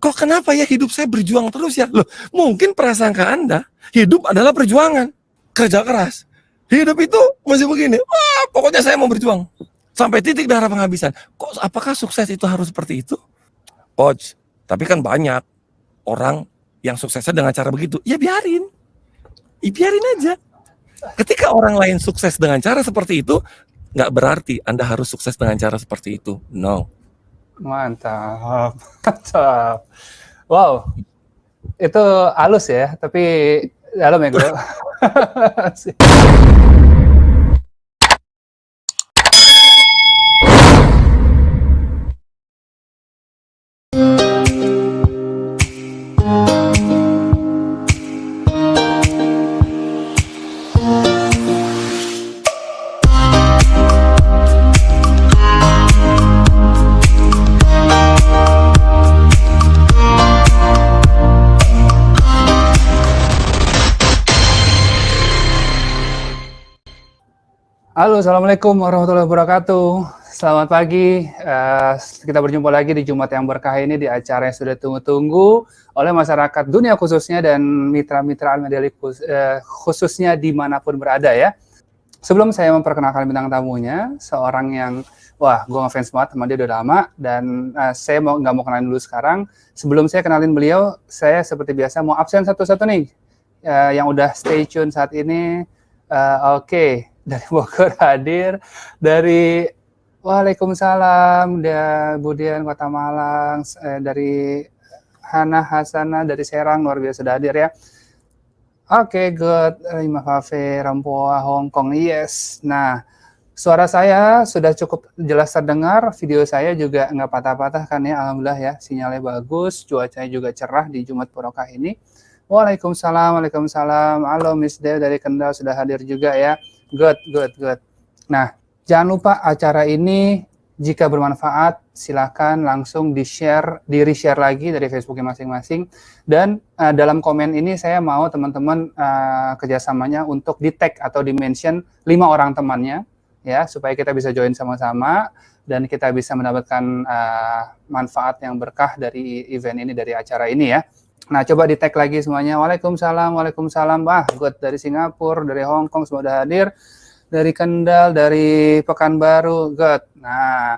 kok kenapa ya hidup saya berjuang terus ya? Loh, mungkin prasangka Anda, hidup adalah perjuangan, kerja keras. Hidup itu masih begini, pokoknya saya mau berjuang. Sampai titik darah penghabisan. Kok apakah sukses itu harus seperti itu? Coach, tapi kan banyak orang yang suksesnya dengan cara begitu. Ya biarin aja. Ketika orang lain sukses dengan cara seperti itu, nggak berarti Anda harus sukses dengan cara seperti itu. No. Mantap. Wow, itu halus ya, tapi dalam ya bro. Halo, assalamualaikum warahmatullahi wabarakatuh. Selamat pagi. Kita berjumpa lagi di Jumat yang berkah ini di acara yang sudah tunggu-tunggu oleh masyarakat dunia khususnya dan mitra-mitra Al-Media khususnya dimanapun berada ya. Sebelum saya memperkenalkan bintang tamunya, seorang yang gue ngefans banget sama dia udah lama dan saya nggak mau kenalin dulu sekarang. Sebelum saya kenalin beliau, saya seperti biasa mau absen satu-satu nih yang udah stay tune saat ini. Oke. Dari Bogor hadir, dari Waalaikumsalam, dari Budian Kota Malang, dari Hana Hasana dari Serang, luar biasa hadir ya. Oke, good. Lima Cafe, Rampoa, Hong Kong, yes. Nah, suara saya sudah cukup jelas terdengar, video saya juga nggak patah-patah kan ya, alhamdulillah ya, sinyalnya bagus, cuacanya juga cerah di Jumat Barokah ini. Waalaikumsalam. Halo Miss Dev dari Kendal sudah hadir juga ya. Good. Nah, jangan lupa acara ini jika bermanfaat, silakan langsung di-reshare lagi dari Facebooknya masing-masing. Dan dalam komen ini saya mau teman-teman kerjasamanya untuk di-tag atau di-mention 5 orang temannya, ya, supaya kita bisa join sama-sama dan kita bisa mendapatkan manfaat yang berkah dari event ini, dari acara ini ya. Nah, coba di-tag lagi semuanya. Waalaikumsalam. Good. Dari Singapura, dari Hong Kong semua sudah hadir. Dari Kendal, dari Pekanbaru, good. Nah,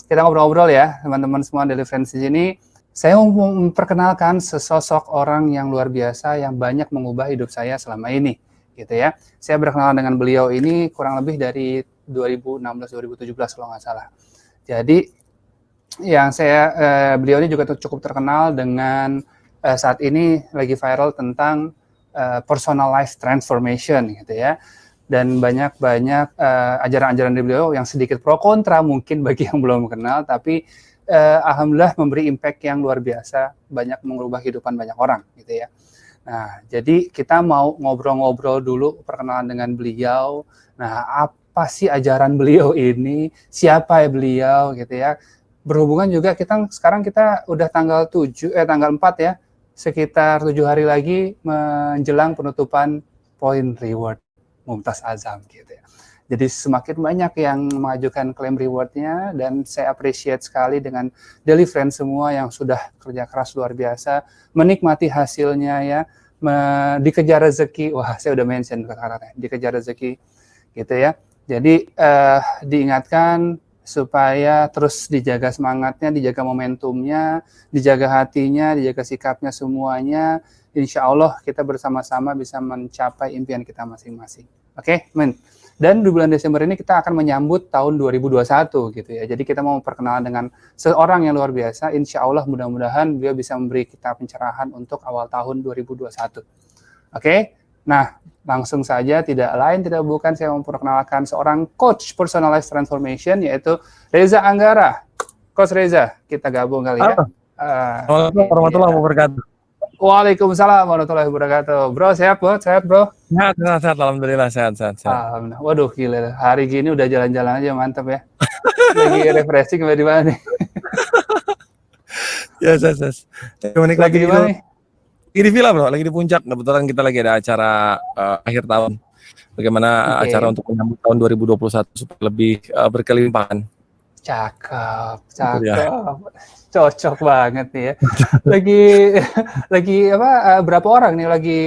kita ngobrol-ngobrol ya, teman-teman semua dari friends di sini. Saya mau memperkenalkan sesosok orang yang luar biasa yang banyak mengubah hidup saya selama ini, gitu ya. Saya berkenalan dengan beliau ini kurang lebih dari 2016-2017 kalau nggak salah. Jadi, beliau ini juga cukup terkenal dengan saat ini lagi viral tentang personal life transformation gitu ya, dan banyak ajaran-ajaran dari beliau yang sedikit pro kontra mungkin bagi yang belum kenal, tapi alhamdulillah memberi impact yang luar biasa, banyak mengubah kehidupan banyak orang gitu ya. Nah, jadi kita mau ngobrol-ngobrol dulu perkenalan dengan beliau. Nah, apa sih ajaran beliau ini, siapa ya beliau gitu ya. Berhubungan juga sekarang kita udah tanggal 4 ya, sekitar 7 hari lagi menjelang penutupan Point Reward Mumtaz Azam gitu ya. Jadi semakin banyak yang mengajukan klaim rewardnya dan saya appreciate sekali dengan daily friends semua yang sudah kerja keras luar biasa, menikmati hasilnya ya, dikejar rezeki. Wah, saya udah mention kata-katanya, dikejar rezeki gitu ya. Jadi diingatkan supaya terus dijaga semangatnya, dijaga momentumnya, dijaga hatinya, dijaga sikapnya semuanya. Insya Allah kita bersama-sama bisa mencapai impian kita masing-masing. Oke, men. Dan di bulan Desember ini kita akan menyambut tahun 2021 gitu ya. Jadi kita mau perkenalan dengan seorang yang luar biasa. Insya Allah mudah-mudahan dia bisa memberi kita pencerahan untuk awal tahun 2021. Oke. Nah, langsung saja tidak bukan saya memperkenalkan seorang coach personalized transformation yaitu Reza Anggara. Coach Reza, kita gabung kali ya. Assalamualaikum warahmatullahi wabarakatuh. Waalaikumsalam warahmatullahi wabarakatuh. Bro, sehat bro? Sehat bro? Sehat, alhamdulillah sehat. Alhamdulillah. Waduh, gila. Hari gini udah jalan-jalan aja, mantap ya. Lagi refreshing di mana nih? Yes. Lagi di mana nih? Di villa bro, lagi di puncak. Kebetulan kita lagi ada acara akhir tahun. Bagaimana acara untuk menyambut tahun 2021 supaya lebih berkelimpahan. Cakep, Itu dia. cakep. Cocok banget nih ya. Lagi lagi apa, berapa orang nih lagi,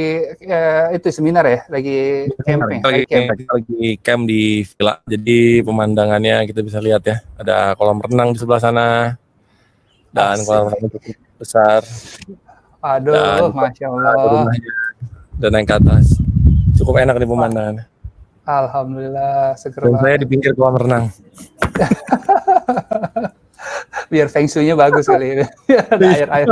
itu seminar ya? Lagi camping, lagi camp? Kita lagi camp di villa. Jadi pemandangannya kita bisa lihat ya. Ada kolam renang di sebelah sana dan kolam Asik. renang cukup besar dan Aduh, Masya ada Allah. rumahnya dan naik ke atas. Cukup enak di pemandangannya. Alhamdulillah, seger Dan saya di banget. pinggir kolam renang. Biar feng shui-nya bagus kali ya. Ada air-air.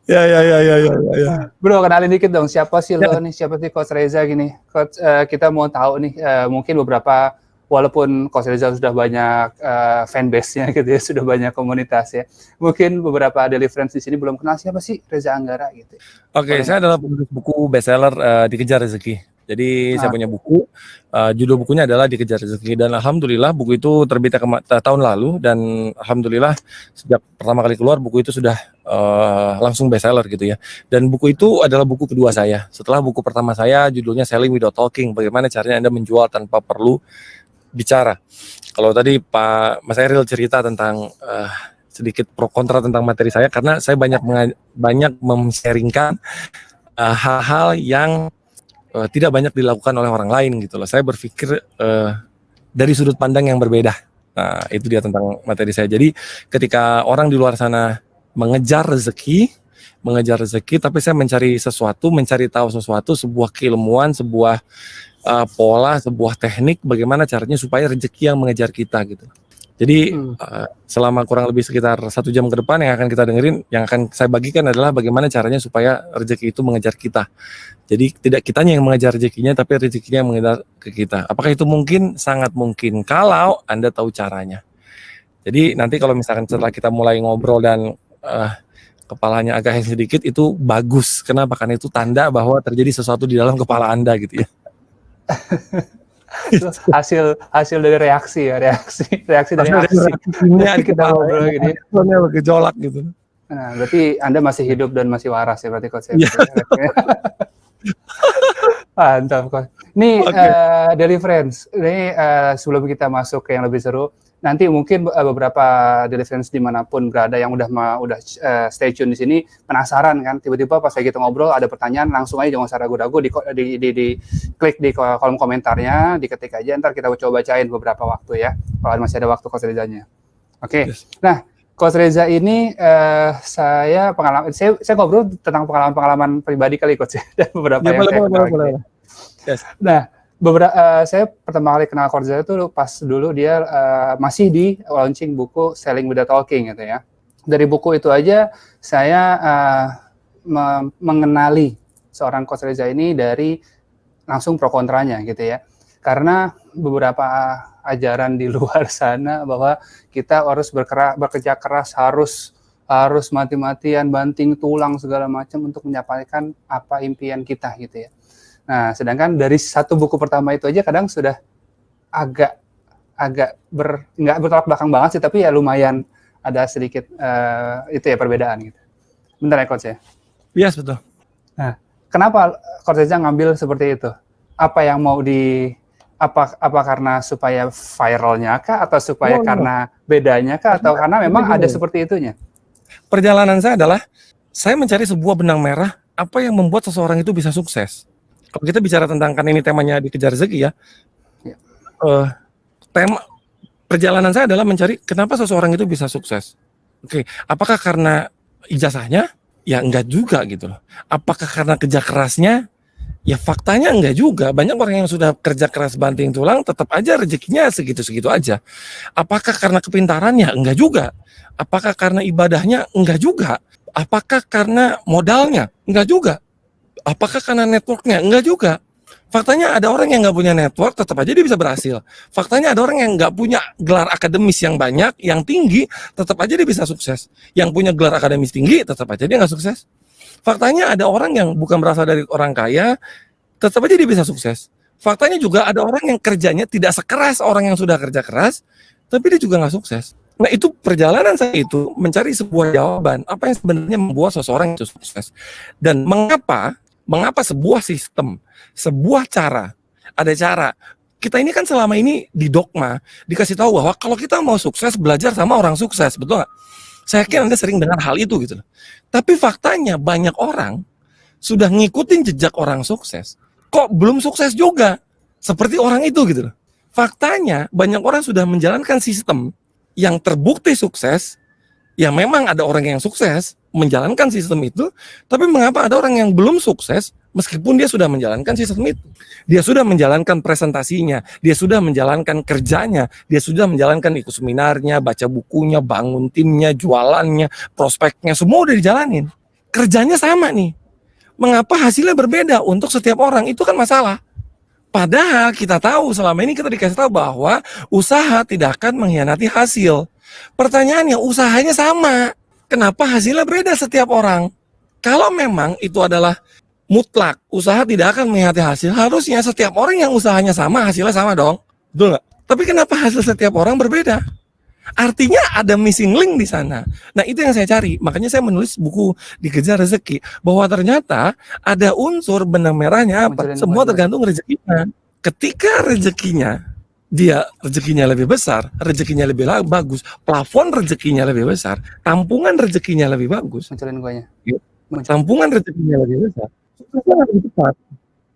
Ya. Bro, kenalin dikit dong, siapa sih Ya, lo nih? Siapa sih Coach Reza gini? Coach, kita mau tahu nih, mungkin beberapa, walaupun Coach Reza sudah banyak fanbase-nya gitu ya, sudah banyak komunitas ya. Mungkin beberapa daily friends di sini belum kenal siapa sih Reza Anggara gitu. Oke, Boleh saya nggak? adalah penulis buku bestseller Dikejar Rezeki. Jadi saya Nah, punya buku, judul bukunya adalah Dikejar Rezeki dan alhamdulillah buku itu terbit tahun lalu dan alhamdulillah sejak pertama kali keluar buku itu sudah langsung bestseller gitu ya. Dan buku itu adalah buku kedua saya. Setelah buku pertama saya judulnya Selling Without Talking, bagaimana caranya Anda menjual tanpa perlu bicara. Kalau tadi Pak Mas Eril cerita tentang sedikit pro kontra tentang materi saya karena saya banyak mem-sharingkan hal-hal yang tidak banyak dilakukan oleh orang lain gitu loh. Saya berpikir dari sudut pandang yang berbeda. Nah, itu dia tentang materi saya. Jadi ketika orang di luar sana mengejar rezeki, tapi saya mencari sesuatu, mencari tahu sesuatu, sebuah keilmuan, sebuah pola, sebuah teknik, bagaimana caranya supaya rezeki yang mengejar kita gitu. Jadi selama kurang lebih sekitar 1 jam ke depan yang akan kita dengerin, yang akan saya bagikan adalah bagaimana caranya supaya rezeki itu mengejar kita. Jadi tidak kitanya yang mengejar rezekinya, tapi rezekinya yang mengejar ke kita. Apakah itu mungkin? Sangat mungkin kalau Anda tahu caranya. Jadi nanti kalau misalkan setelah kita mulai ngobrol dan kepalanya agak hang sedikit, itu bagus. Kenapa? Karena itu tanda bahwa terjadi sesuatu di dalam kepala Anda gitu ya. hasil dari reaksi dari aksi Kimia di kita kepala ngobrol ya, gini. responnya bergejolak gitu. Nah, berarti Anda masih hidup dan masih waras ya berarti Coach. Iya. Mantap Coach. Nih Oke. Daily Friends, ini sebelum kita masuk ke yang lebih seru, nanti mungkin beberapa Daily Friends dimanapun berada yang udah stay tune di sini penasaran kan, tiba-tiba pas kayak gitu ngobrol ada pertanyaan langsung aja jangan usah ragu-ragu di klik di kolom komentarnya, diketik aja, ntar kita coba bacain beberapa waktu ya, kalau masih ada waktu Coach Rezanya. Oke. Yes. Nah, Coach Reza ini saya ngobrol tentang pengalaman pribadi kali Coach dan beberapa Ya, yang saya kenal. boleh. Yes. Nah, saya pertama kali kenal Coach Reza itu pas dulu dia masih di launching buku Selling Without Talking gitu ya. Dari buku itu aja saya mengenali seorang Coach Reza ini dari langsung pro kontranya gitu ya. Karena beberapa ajaran di luar sana bahwa kita harus bekerja keras, harus mati-matian, banting tulang segala macam untuk menyampaikan apa impian kita gitu ya. Nah, sedangkan dari satu buku pertama itu aja kadang sudah agak nggak bertolak belakang banget sih, tapi ya lumayan ada sedikit itu ya perbedaan gitu. Bentar ya Coach ya. Yes, betul. Nah, kenapa Coach Reza ngambil seperti itu? Apa yang mau apa karena supaya viralnya kah, atau supaya karena bedanya kah, atau karena memang ada seperti itunya? Perjalanan saya adalah saya mencari sebuah benang merah apa yang membuat seseorang itu bisa sukses. Kalau kita bicara tentang, kan ini temanya dikejar rezeki ya. Tema perjalanan saya adalah mencari kenapa seseorang itu bisa sukses. Oke, apakah karena ijazahnya? Ya enggak juga gitu loh. Apakah karena kerja kerasnya? Ya faktanya enggak juga. Banyak orang yang sudah kerja keras banting tulang tetap aja rezekinya segitu-segitu aja. Apakah karena kepintarannya? Enggak juga. Apakah karena ibadahnya? Enggak juga. Apakah karena modalnya? Enggak juga. Apakah karena networknya? Enggak juga. Faktanya ada orang yang nggak punya network tetap aja dia bisa berhasil. Faktanya ada orang yang nggak punya gelar akademis yang banyak, yang tinggi, tetap aja dia bisa sukses. Yang punya gelar akademis tinggi tetap aja dia nggak sukses. Faktanya ada orang yang bukan berasal dari orang kaya, tetap aja dia bisa sukses. Faktanya juga ada orang yang kerjanya tidak sekeras orang yang sudah kerja keras, tapi dia juga nggak sukses. Nah, itu perjalanan saya itu mencari sebuah jawaban apa yang sebenarnya membuat seseorang itu sukses. Dan mengapa sebuah sistem, sebuah cara, ada cara Kita ini kan selama ini di dogma dikasih tahu bahwa kalau kita mau sukses belajar sama orang sukses, betul nggak? Saya yakin Anda sering dengar hal itu gitu loh. Tapi faktanya banyak orang sudah ngikutin jejak orang sukses, kok belum sukses juga seperti orang itu gitu loh. Faktanya banyak orang sudah menjalankan sistem yang terbukti sukses. Ya memang ada orang yang sukses menjalankan sistem itu, tapi mengapa ada orang yang belum sukses meskipun dia sudah menjalankan sistem itu? Dia sudah menjalankan presentasinya, dia sudah menjalankan kerjanya, dia sudah menjalankan ikut seminarnya, baca bukunya, bangun timnya, jualannya, prospeknya, semua udah dijalanin. Kerjanya sama nih. Mengapa hasilnya berbeda untuk setiap orang? Itu kan masalah. Padahal kita tahu selama ini kita dikasih tahu bahwa usaha tidak akan mengkhianati hasil. Pertanyaannya, usahanya sama. Kenapa hasilnya beda setiap orang? Kalau memang itu adalah mutlak, usaha tidak akan mengkhianati hasil, harusnya setiap orang yang usahanya sama, hasilnya sama dong. Betul nggak? Tapi kenapa hasil setiap orang berbeda? Artinya ada missing link di sana. Nah, itu yang saya cari. Makanya saya menulis buku Dikejar Rezeki. Bahwa ternyata ada unsur benang merahnya apa? Semua tergantung rezekinya. Ketika rezekinya rezekinya lebih besar, rezekinya lebih bagus, plafon rezekinya lebih besar, tampungan rezekinya lebih bagus, Munculin guanya. tampungan rezekinya lebih besar, suksesnya akan lebih cepat,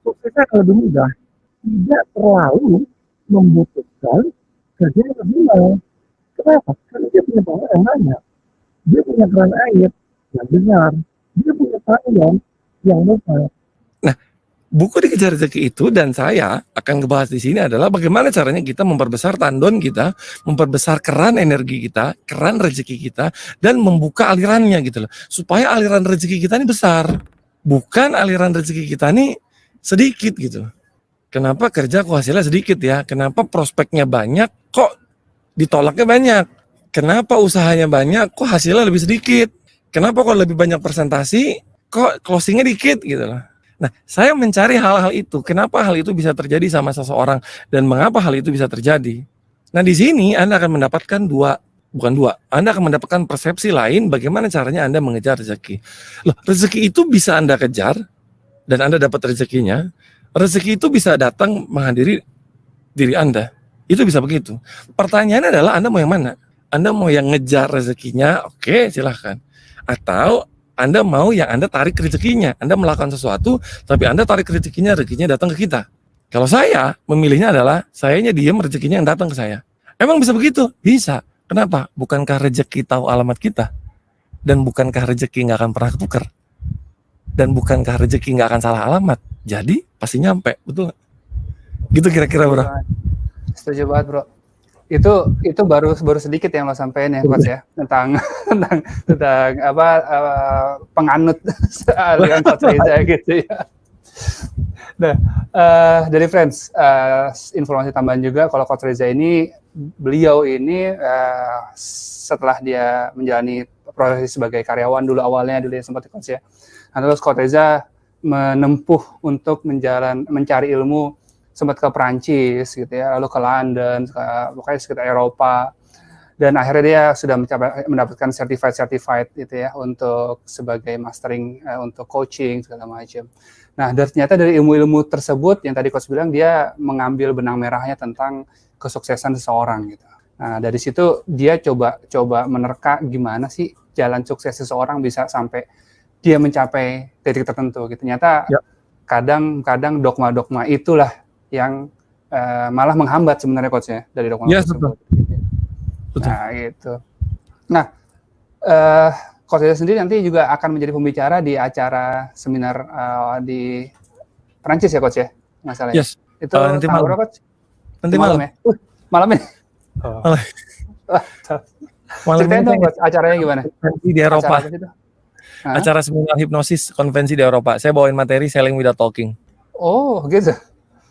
suksesnya akan lebih mudah, tidak terlalu membutuhkan kerja yang lebih lama. Kenapa? Karena dia punya power yang banyak, dia punya keran air yang besar, dia punya tanggung yang besar. Nah, buku Dikejar Rezeki itu dan saya akan ngebahas di sini adalah bagaimana caranya kita memperbesar tandon kita, memperbesar keran energi kita, keran rezeki kita, dan membuka alirannya gitu loh. Supaya aliran rezeki kita ini besar, bukan aliran rezeki kita ini sedikit gitu. Kenapa kerja kok hasilnya sedikit ya? Kenapa prospeknya banyak kok ditolaknya banyak? Kenapa usahanya banyak kok hasilnya lebih sedikit? Kenapa kok lebih banyak presentasi kok closingnya dikit gitu loh. Nah, saya mencari hal-hal itu. Kenapa hal itu bisa terjadi sama seseorang dan mengapa hal itu bisa terjadi? Nah, di sini Anda akan mendapatkan Anda akan mendapatkan persepsi lain bagaimana caranya Anda mengejar rezeki. Loh, rezeki itu bisa Anda kejar dan Anda dapat rezekinya. Rezeki itu bisa datang menghadiri diri Anda. Itu bisa begitu. Pertanyaannya adalah Anda mau yang mana? Anda mau yang ngejar rezekinya? Oke, silahkan. Atau Anda mau yang Anda tarik rezekinya. Anda melakukan sesuatu, tapi Anda tarik rezekinya datang ke kita. Kalau saya, memilihnya adalah, sayanya diem, rezekinya yang datang ke saya. Emang bisa begitu? Bisa. Kenapa? Bukankah rezeki tahu alamat kita? Dan bukankah rezeki nggak akan pernah ketukar? Dan bukankah rezeki nggak akan salah alamat? Jadi, pasti nyampe. Betul nggak? Gitu kira-kira, bro. Setuju banget, bro. Itu baru sedikit yang lo sampein ya, Coach ya, tentang apa penganut aliran Coach Reza gitu ya. Nah, dari Friends, informasi tambahan juga kalau Coach Reza ini, beliau ini setelah dia menjalani proses sebagai karyawan dulu awalnya dulu ya sempat Coach ya. Nah, terus Coach Reza menempuh untuk mencari ilmu, sempat ke Perancis gitu ya, lalu ke London, pokoknya sekitar Eropa, dan akhirnya dia sudah mendapatkan certified gitu ya untuk sebagai mastering untuk coaching segala macam. Nah, ternyata dari ilmu-ilmu tersebut yang tadi Coach bilang, dia mengambil benang merahnya tentang kesuksesan seseorang gitu. Nah, dari situ dia coba menerka gimana sih jalan sukses seseorang bisa sampai dia mencapai titik tertentu gitu. Ternyata kadang dogma-dogma itulah yang malah menghambat sebenarnya Coach ya dari dogma tersebut. Betul. Nah, gitu. Nah, Coach Reza sendiri nanti juga akan menjadi pembicara di acara seminar di Perancis ya Coach ya, nggak salah ya? Yes. Itu nanti malam malam. Coach? Nanti malam ya? Malam ini? Oh. Ceritain dong Coach, acaranya gimana? Konvensi di Eropa. Acara seminar hipnosis konvensi di Eropa. Saya bawain materi selling without talking. Oh, gitu.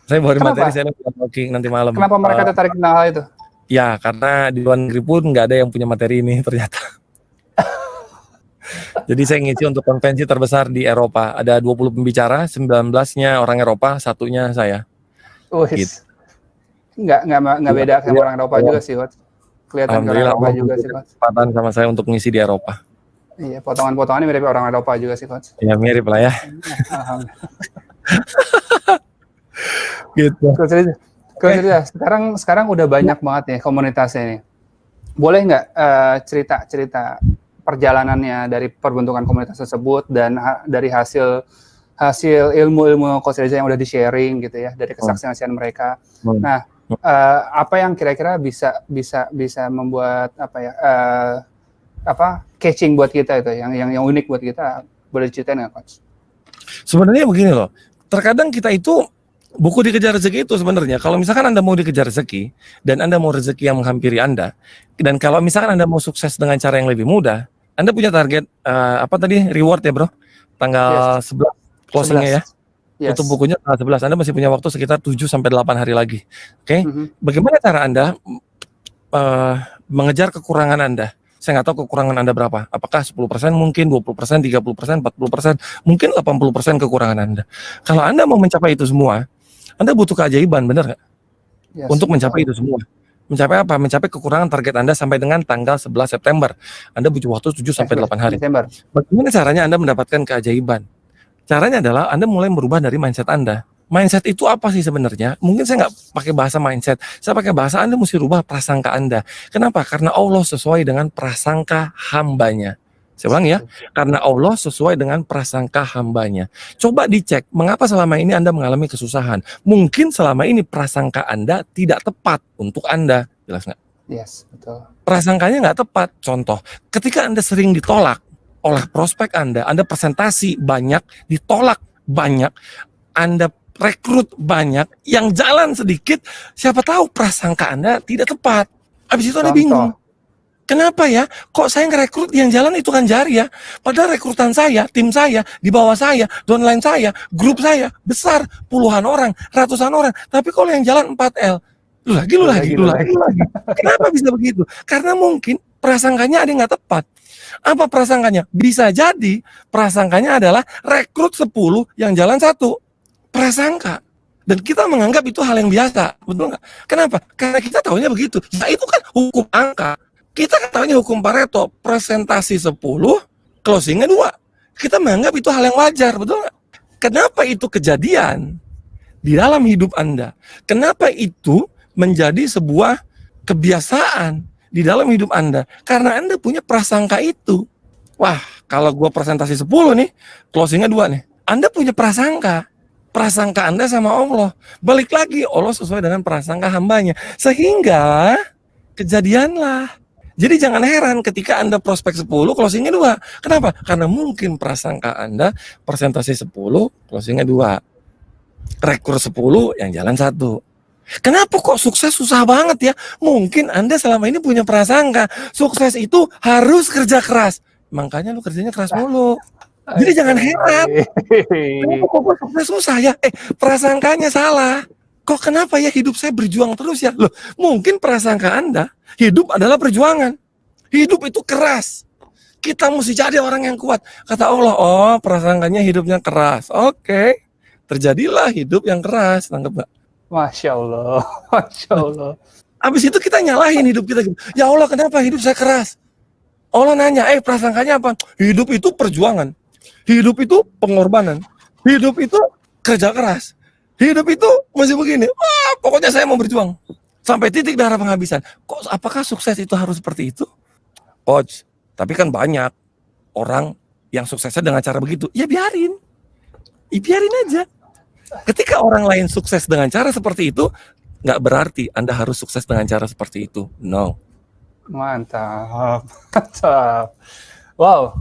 Saya bawain materi selling without talking nanti malam. Kenapa mereka tertarik tentang hal itu? Ya, karena di luar negeri pun nggak ada yang punya materi ini ternyata. Jadi saya ngisi untuk konvensi terbesar di Eropa. Ada 20 pembicara, 19-nya orang Eropa, satunya saya. Gitu. Nggak beda sama orang Eropa juga sih, Coach. Kelihatan orang Eropa juga sih, Coach. Kesempatan sama saya untuk ngisi di Eropa. Iya, potongan-potongannya mirip orang Eropa juga sih, Coach. Iya, mirip lah ya. Alhamdulillah. Gitu. Coach Rizal, sekarang udah banyak banget nih komunitasnya nih. Boleh nggak cerita perjalanannya dari perbentukan komunitas tersebut dan dari hasil ilmu-ilmu Coach Reza yang udah di-sharing gitu ya, dari kesaksian mereka. Nah, apa yang kira-kira bisa membuat catching buat kita itu, yang unik buat kita, boleh ceritain nggak, Coach? Sebenarnya begini loh, terkadang kita itu buku dikejar rezeki itu sebenarnya, kalau misalkan Anda mau dikejar rezeki dan Anda mau rezeki yang menghampiri Anda, dan kalau misalkan Anda mau sukses dengan cara yang lebih mudah, Anda punya target reward ya bro, tanggal 11 closingnya ya. Yes. Tutup bukunya tanggal 11, Anda masih punya waktu sekitar 7-8 hari lagi. Oke? Bagaimana cara Anda mengejar kekurangan Anda? Saya nggak tahu kekurangan Anda berapa. Apakah 10% mungkin, 20%, 30%, 40%, mungkin 80% kekurangan Anda. Kalau Anda mau mencapai itu semua, Anda butuh keajaiban, benar nggak? Yes, untuk mencapai itu semua. Mencapai apa? Mencapai kekurangan target Anda sampai dengan tanggal 11 September. Anda butuh waktu 7-8 hari. Desember. Bagaimana caranya Anda mendapatkan keajaiban? Caranya adalah Anda mulai merubah dari mindset Anda. Mindset itu apa sih sebenarnya? Mungkin saya nggak pakai bahasa mindset. Saya pakai bahasa Anda mesti rubah prasangka Anda. Kenapa? Karena Allah sesuai dengan prasangka hambanya. Saya ulang ya. Karena Allah sesuai dengan prasangka hambanya. Coba dicek, mengapa selama ini Anda mengalami kesusahan? Mungkin selama ini prasangka Anda tidak tepat untuk Anda. Jelas nggak? Yes, betul. Prasangkanya nggak tepat. Contoh, ketika Anda sering ditolak oleh prospek Anda presentasi banyak, ditolak banyak, Anda rekrut banyak, yang jalan sedikit, siapa tahu prasangka Anda tidak tepat. Habis itu Anda bingung. Kenapa ya? Kok saya ngerekrut yang jalan itu kan jari ya? Padahal rekrutan saya, tim saya, di bawah saya, downline saya, grup saya, besar, puluhan orang, ratusan orang. Tapi kalau yang jalan 4L, lu lagi. Kenapa bisa begitu? Karena mungkin prasangkanya ada yang nggak tepat. Apa prasangkanya? Bisa jadi prasangkanya adalah rekrut 10, yang jalan 1. Prasangka. Dan kita menganggap itu hal yang biasa. Betul nggak? Kenapa? Karena kita tahunya begitu. Ya itu kan hukum angka. Kita kan tahunya hukum Pareto. Presentasi 10, closingnya 2. Kita menganggap itu hal yang wajar. Betul nggak? Kenapa itu kejadian di dalam hidup Anda? Kenapa itu menjadi sebuah kebiasaan di dalam hidup Anda? Karena Anda punya prasangka itu. Wah, kalau gua presentasi 10 nih, closingnya 2 nih. Anda punya prasangka Anda sama Allah. Balik lagi, Allah sesuai dengan prasangka hambanya. Sehingga kejadianlah. Jadi jangan heran ketika Anda prospek 10, closingnya 2. Kenapa? Karena mungkin prasangka Anda presentasi 10, closingnya 2. Rekur 10, yang jalan 1. Kenapa kok sukses susah banget ya? Mungkin Anda selama ini punya prasangka sukses itu harus kerja keras. Makanya lu kerjanya keras mulu. Jadi jangan heran. Kenapa kok sukses susah ya? Prasangkanya salah. Kok kenapa ya hidup saya berjuang terus ya? Loh, mungkin prasangka Anda hidup adalah perjuangan. Hidup itu keras. Kita mesti jadi orang yang kuat. Kata Allah, oh prasangkanya hidupnya keras. Oke. Terjadilah hidup yang keras. Tanggap gak? Masya Allah. Masya Allah. Habis itu kita nyalahin hidup kita. Ya Allah, kenapa hidup saya keras? Allah nanya, prasangkanya apa? Hidup itu perjuangan. Hidup itu pengorbanan. Hidup itu kerja keras. Hidup itu masih begini. Pokoknya saya mau berjuang sampai titik darah penghabisan. Kok apakah sukses itu harus seperti itu? Coach, tapi kan banyak orang yang suksesnya dengan cara begitu. Ya biarin. Biarin aja. Ketika orang lain sukses dengan cara seperti itu, nggak berarti Anda harus sukses dengan cara seperti itu. No. Mantap. Mantap. Wow.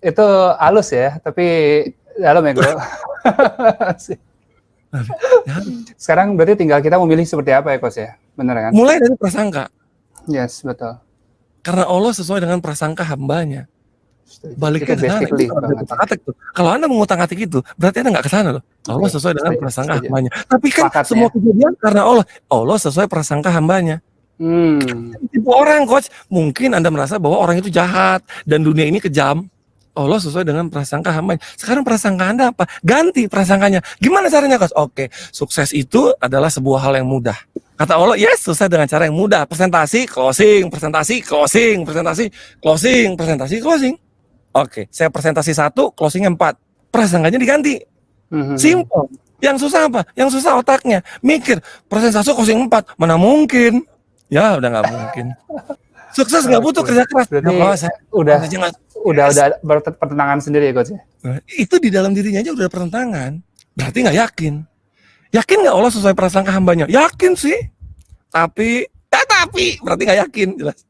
Itu halus ya, tapi dalam ya, Bro. Sekarang berarti tinggal kita memilih seperti apa ya, Coach ya? Benar kan? Mulai dari prasangka. Yes, betul. Karena Allah sesuai dengan prasangka hambanya. Baliknya ke sana. Kalau Anda mengutang-atik itu, berarti Anda nggak ke sana loh. Allah sesuai dengan prasangka hambanya. Tapi kan semua kejadian karena Allah sesuai prasangka hambanya. Tipe orang, Coach. Mungkin Anda merasa bahwa orang itu jahat dan dunia ini kejam. Allah sesuai dengan prasangka hambanya. Sekarang prasangka Anda apa? Ganti prasangkanya. Gimana caranya, Coach? Oke, sukses itu adalah sebuah hal yang mudah. Kata Allah, yes, sukses dengan cara yang mudah. Presentasi, closing, presentasi, closing, presentasi, closing, presentasi, closing. Oke, saya presentasi 1, closingnya 4. Prasangkanya diganti. Simple. Yang susah apa? Yang susah otaknya. Mikir, persentase cosing 4, mana mungkin? Ya, udah nggak mungkin. Sukses nggak butuh Oke. kerja keras. Berarti Nah, kalau saya udah aja nggak udah sukses. udah pertentangan sendiri ya coach ya. Nah, itu di dalam dirinya aja udah ada pertentangan. Berarti nggak yakin. Yakin nggak Allah sesuai prasangka hambanya? Yakin sih. Tapi berarti nggak yakin. Jelas.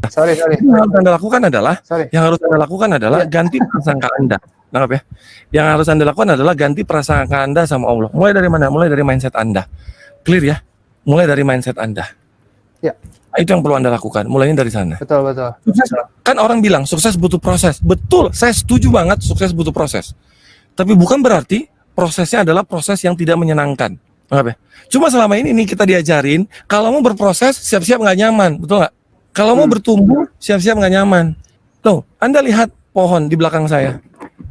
Sorry. Yang harus Anda lakukan adalah, Sorry. ya. Ganti prasangka Anda. Nangkap ya? Yang harus Anda lakukan adalah ganti prasangka Anda sama Allah. Mulai dari mana? Mulai dari mindset Anda. Clear ya? Mulai dari mindset Anda. Ya. Itu yang perlu Anda lakukan. Mulainya dari sana. Betul. Sukses, kan orang bilang sukses butuh proses. Betul, saya setuju banget sukses butuh proses. Tapi bukan berarti prosesnya adalah proses yang tidak menyenangkan. Nangkap ya? Cuma selama ini nih kita diajarin, kalau mau berproses siap-siap nggak nyaman, betul nggak? Kalau mau bertumbuh siap-siap nggak nyaman. Tuh, Anda lihat pohon di belakang saya.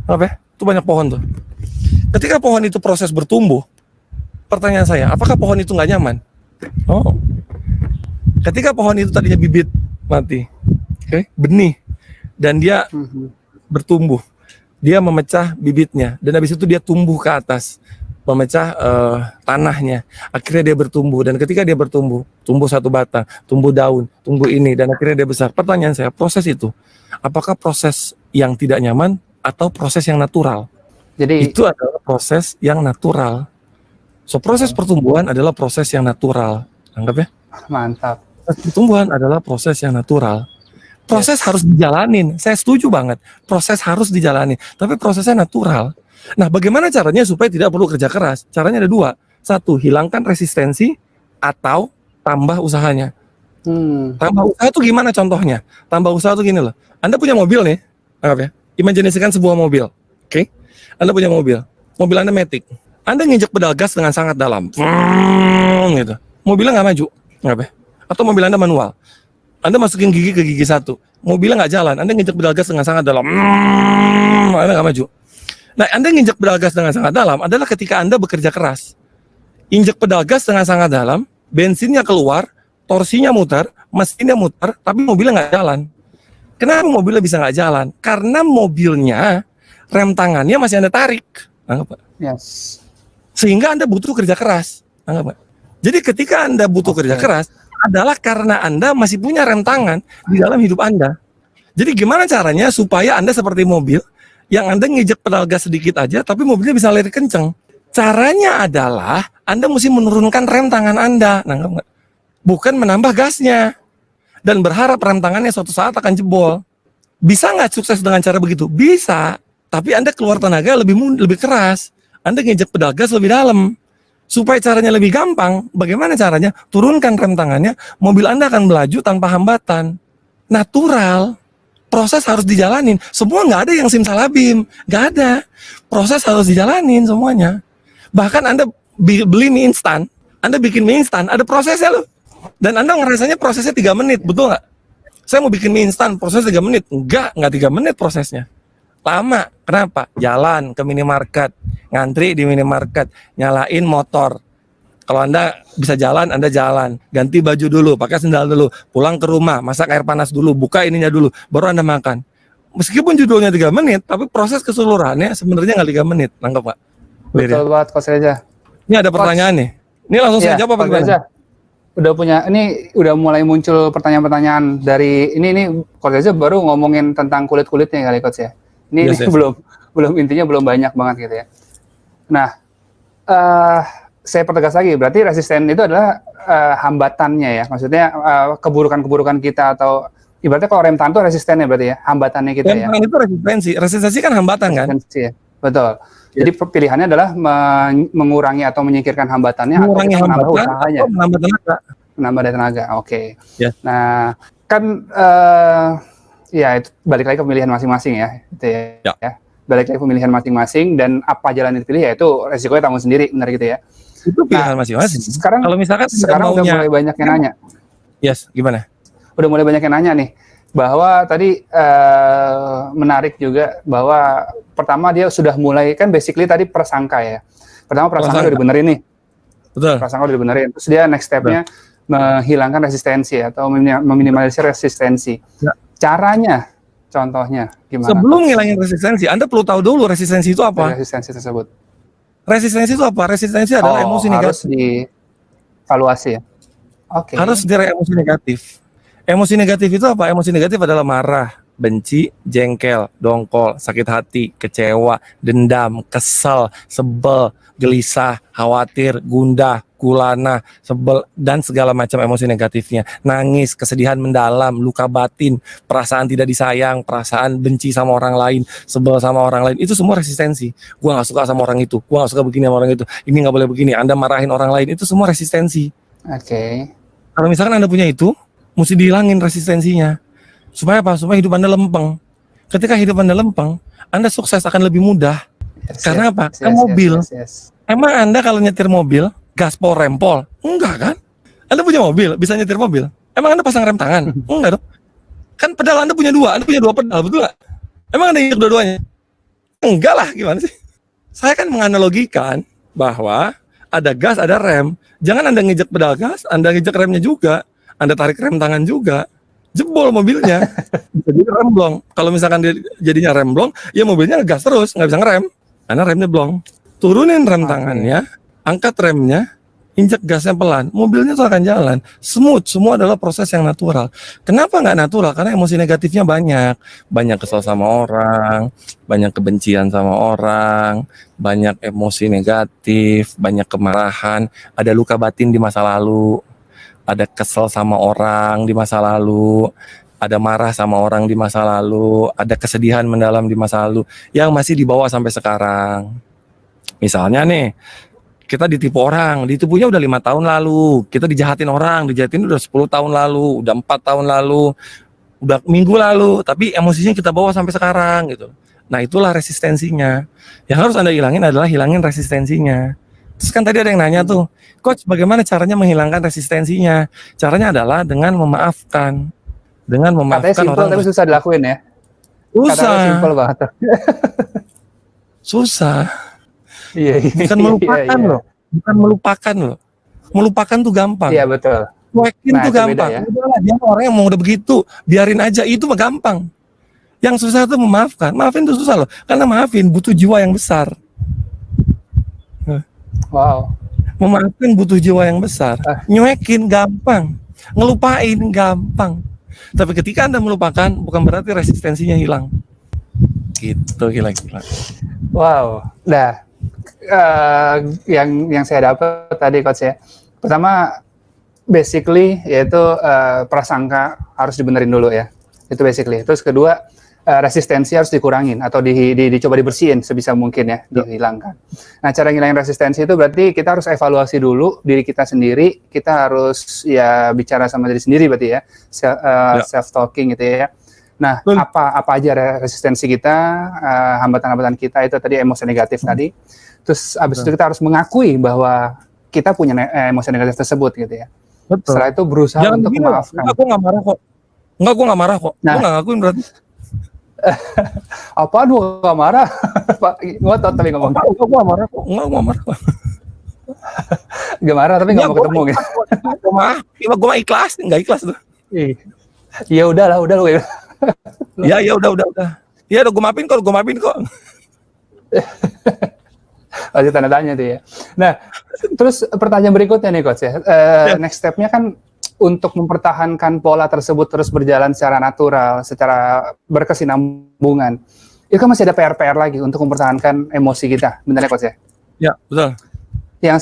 Apa ya? Itu banyak pohon tuh. Ketika pohon itu proses bertumbuh, pertanyaan saya, apakah pohon itu nggak nyaman? Oh. Ketika pohon itu tadinya bibit mati, benih, dan dia bertumbuh, dia memecah bibitnya, dan habis itu dia tumbuh ke atas, memecah tanahnya, akhirnya dia bertumbuh, dan ketika dia bertumbuh, tumbuh satu batang, tumbuh daun, tumbuh ini, dan akhirnya dia besar. Pertanyaan saya, proses itu, apakah proses yang tidak nyaman atau proses yang natural? Jadi Itu adalah proses yang natural. So, proses pertumbuhan adalah proses yang natural. Anggap ya? mantap. Proses pertumbuhan adalah proses yang natural. Proses harus dijalanin. Saya setuju banget. Proses harus dijalanin. Tapi prosesnya natural. Nah, bagaimana caranya supaya tidak perlu kerja keras? Caranya ada dua. Satu, hilangkan resistensi atau tambah usahanya. Tambah usaha itu gimana contohnya? Tambah usaha itu gini loh. Anda punya mobil nih. Anggap ya. Imajinasikan sebuah mobil. Oke? Anda punya mobil. Mobil Anda Matic. Anda nginjek pedal gas dengan sangat dalam. Gitu. Mobilnya nggak maju. Anggap ya. Atau mobil Anda manual. Anda masukin gigi ke gigi satu, mobilnya nggak jalan. Anda nginjek pedal gas dengan sangat dalam, Anda nggak maju. Nah, Anda nginjek pedal gas dengan sangat dalam adalah ketika Anda bekerja keras. Injek pedal gas dengan sangat dalam, bensinnya keluar, torsinya muter, mesinnya muter, tapi mobilnya nggak jalan. Kenapa mobilnya bisa nggak jalan? Karena mobilnya rem tangannya masih Anda tarik, anggap nggak? Yes. Sehingga Anda butuh kerja keras, anggap nggak? Jadi ketika Anda butuh kerja keras adalah karena Anda masih punya rem tangan di dalam hidup Anda. Jadi gimana caranya supaya Anda seperti mobil yang Anda ngejek pedal gas sedikit aja tapi mobilnya bisa lari kenceng? Caranya adalah Anda mesti menurunkan rem tangan Anda, nangkep nggak? Bukan menambah gasnya dan berharap rem tangannya suatu saat akan jebol. Bisa nggak sukses dengan cara begitu? Bisa, tapi Anda keluar tenaga lebih keras. Anda ngejek pedal gas lebih dalam. Supaya caranya lebih gampang, bagaimana caranya? Turunkan rem tangannya, mobil Anda akan melaju tanpa hambatan. Natural. Proses harus dijalanin. Semua nggak ada yang simsalabim, nggak ada. Proses harus dijalanin semuanya. Bahkan Anda beli mie instan, Anda bikin mie instan, ada prosesnya loh. Dan Anda ngerasanya prosesnya 3 menit, betul nggak? Saya mau bikin mie instan, proses 3 menit. Nggak 3 menit prosesnya. Lama. Kenapa? Jalan ke minimarket, ngantri di minimarket, nyalain motor. Kalau Anda bisa jalan, Anda jalan. Ganti baju dulu, pakai sendal dulu, pulang ke rumah, masak air panas dulu, buka ininya dulu, baru Anda makan. Meskipun judulnya 3 menit, tapi proses keseluruhannya sebenarnya nggak 3 menit. Nangkep Pak? Betul banget Coach Reza. Ini ada pertanyaan nih. Ini langsung saya jawab apa Coach gimana? Reza. Udah mulai muncul pertanyaan-pertanyaan dari ini Coach Reza baru ngomongin tentang kulit-kulitnya kali Coach ya. Ini Yes. belum intinya belum banyak banget gitu ya. Nah, saya pertegas lagi, berarti resisten itu adalah hambatannya ya. Maksudnya keburukan-keburukan kita atau ibaratnya kalau rem tangan itu resistennya berarti ya, hambatannya kita Rem ya. tangan itu resistensi. Resistensi kan hambatan kan? Resistensi ya. Betul. Jadi pilihannya adalah mengurangi atau menyingkirkan hambatannya Mengurangi atau menambah hambatan usahanya. atau menambah tenaga. Menambah tenaga. Oke. Yes. Nah, kan ya itu balik lagi ke pemilihan masing-masing ya, gitu ya. Ya. Balik lagi ke pemilihan masing-masing dan apa jalan yang dipilih ya itu resikonya tanggung sendiri, benar gitu ya. Itu pilihan masing-masing. Sekarang kalau misalkan sekarang udah mulai banyak yang nanya. Yes, gimana? Udah mulai banyak yang nanya nih bahwa tadi menarik juga bahwa pertama dia sudah mulai kan basically tadi prasangka ya. Pertama prasangka udah dibenerin nih. Betul. Prasangka udah dibenerin. Terus dia next step-nya menghilangkan resistensi atau meminimalisir resistensi. Ya. Caranya, contohnya gimana? Sebelum ngilangin resistensi, Anda perlu tahu dulu resistensi itu apa. Resistensi tersebut. Resistensi itu apa? Resistensi adalah emosi harus negatif. dievaluasi ya. Oke. Harus dari emosi negatif. Emosi negatif itu apa? Emosi negatif adalah marah, benci, jengkel, dongkol, sakit hati, kecewa, dendam, kesel, sebel, gelisah, khawatir, gundah, gulana, sebel, dan segala macam emosi negatifnya. Nangis, kesedihan mendalam, luka batin, perasaan tidak disayang, perasaan benci sama orang lain, sebel sama orang lain. Itu semua resistensi. Gua nggak suka sama orang itu, gua nggak suka begini sama orang itu, ini nggak boleh begini, Anda marahin orang lain, itu semua resistensi. Oke. Kalau misalkan Anda punya itu, mesti dihilangin resistensinya. Supaya apa? Supaya hidup Anda lempeng. Ketika hidup Anda lempeng, Anda sukses akan lebih mudah. Karena apa? Kan mobil. Emang Anda kalau nyetir mobil, gaspol rempol? Enggak kan? Anda punya mobil, bisa nyetir mobil. Emang Anda pasang rem tangan? Enggak dong. Kan pedal Anda punya dua pedal, betul nggak? Emang Anda injek dua-duanya? Enggak lah, gimana sih? Saya kan menganalogikan bahwa ada gas, ada rem. Jangan Anda ngejek pedal gas, Anda ngejek remnya juga. Anda tarik rem tangan juga, jebol mobilnya. Jadi remblong. Kalau misalkan dia jadinya remblong, ya mobilnya gas terus, nggak bisa ngerem karena remnya blong. Turunin rem tangannya, angkat remnya, injek gasnya pelan, mobilnya tuh akan jalan smooth. Semua adalah proses yang natural. Kenapa nggak natural? Karena emosi negatifnya banyak kesel sama orang, banyak kebencian sama orang, banyak emosi negatif, banyak kemarahan, ada luka batin di masa lalu, ada kesel sama orang di masa lalu, ada marah sama orang di masa lalu, ada kesedihan mendalam di masa lalu yang masih dibawa sampai sekarang. Misalnya nih, kita ditipu orang, ditipunya udah 5 tahun lalu, kita dijahatin orang, dijahatin udah 10 tahun lalu, udah 4 tahun lalu, udah minggu lalu, tapi emosinya kita bawa sampai sekarang gitu. Nah, itulah resistensinya. Yang harus Anda hilangin adalah hilangin resistensinya. Terus kan tadi ada yang nanya tuh, Coach, bagaimana caranya menghilangkan resistensinya? Caranya adalah dengan memaafkan. Dengan memaafkan Katanya simpel orang. tapi susah dilakuin ya. Katanya simpel banget. Susah. Iya. Bukan melupakan loh. Bukan melupakan loh. Melupakan tuh gampang. Iya betul. Cuekin tuh gampang. Ya. Udahlah, dia orang yang mau udah begitu, biarin aja, itu mah gampang. Yang susah tuh memaafkan. Maafin tuh susah loh. Karena maafin butuh jiwa yang besar. Wow. Memaafkan butuh jiwa yang besar. Nyuekin gampang, ngelupain gampang. Tapi ketika Anda melupakan, bukan berarti resistensinya hilang. Gitu kira-kira. Wow. Nah, yang saya dapat tadi Coach ya. Pertama, basically yaitu prasangka harus dibenerin dulu ya. Itu basically. Terus kedua, resistensi harus dikurangin atau dicoba dibersihin sebisa mungkin ya, dihilangkan. Nah, cara ngilangin resistensi itu berarti kita harus evaluasi dulu diri kita sendiri, kita harus ya bicara sama diri sendiri berarti ya, self talking gitu ya. Nah, apa aja resistensi kita, hambatan-hambatan kita itu tadi emosi negatif tadi. Terus abis itu kita harus mengakui bahwa kita punya emosi negatif tersebut gitu ya. Betul. Setelah itu berusaha untuk memaafkan. Aku nggak marah kok. Gue nggak marah kok. Gue nggak ngakuin berarti. Apaan gue gak marah? Pak, ngotot tapi ngomong. Gue gak marah kok. Gue marah kok. Gak marah tapi gak mau ketemu gitu. Gue mah ikhlas, gak ikhlas tuh. Iya udah lu. Ya udah. Iya udah gue maafin kok. Masih tanda tanya tuh ya. Nah, terus pertanyaan berikutnya nih Coach ya. Next step-nya kan untuk mempertahankan pola tersebut terus berjalan secara natural, secara berkesinambungan. Itu kan masih ada PR-PR lagi untuk mempertahankan emosi kita, benar ya Coach ya? Ya, betul. Yang